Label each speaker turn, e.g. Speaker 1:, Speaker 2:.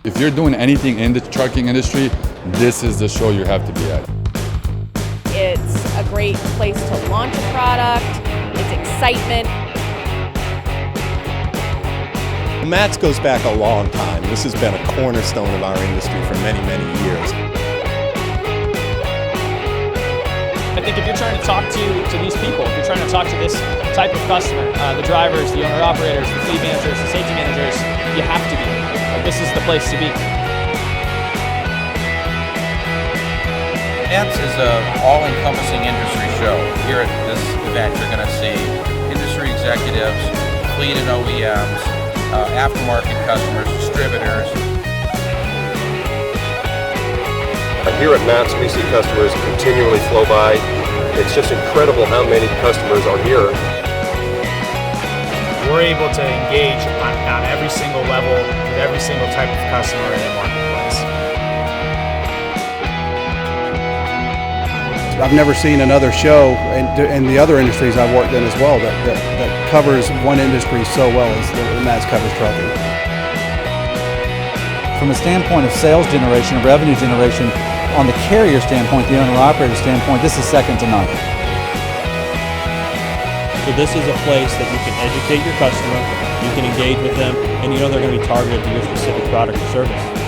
Speaker 1: If you're doing anything in the trucking industry, this is the show you have to be at.
Speaker 2: It's a great place to launch a product. It's excitement.
Speaker 3: MATS goes back a long time. This has been a cornerstone of our industry for many, many years.
Speaker 4: I think if you're trying to talk to these people, if you're trying to talk to this type of customer, the drivers, the owner-operators, the fleet managers, the safety managers, you have to be. This is the place to be.
Speaker 5: MATS is an all-encompassing industry show. Here at this event, you're going to see industry executives, fleet and OEMs, aftermarket customers, distributors.
Speaker 6: Here at MATS, we see customers continually flow by. It's just incredible how many customers are here.
Speaker 7: We're able to engage on every single level with every single type of customer in the marketplace.
Speaker 8: I've never seen another show in the other industries I've worked in as well that covers one industry so well as the MATS covers trucking.
Speaker 9: From a standpoint of sales generation, of revenue generation, on the carrier standpoint, the owner-operator standpoint, this is second to none.
Speaker 10: So this is a place that you can educate your customer, you can engage with them, and you know they're going to be targeted to your specific product or service.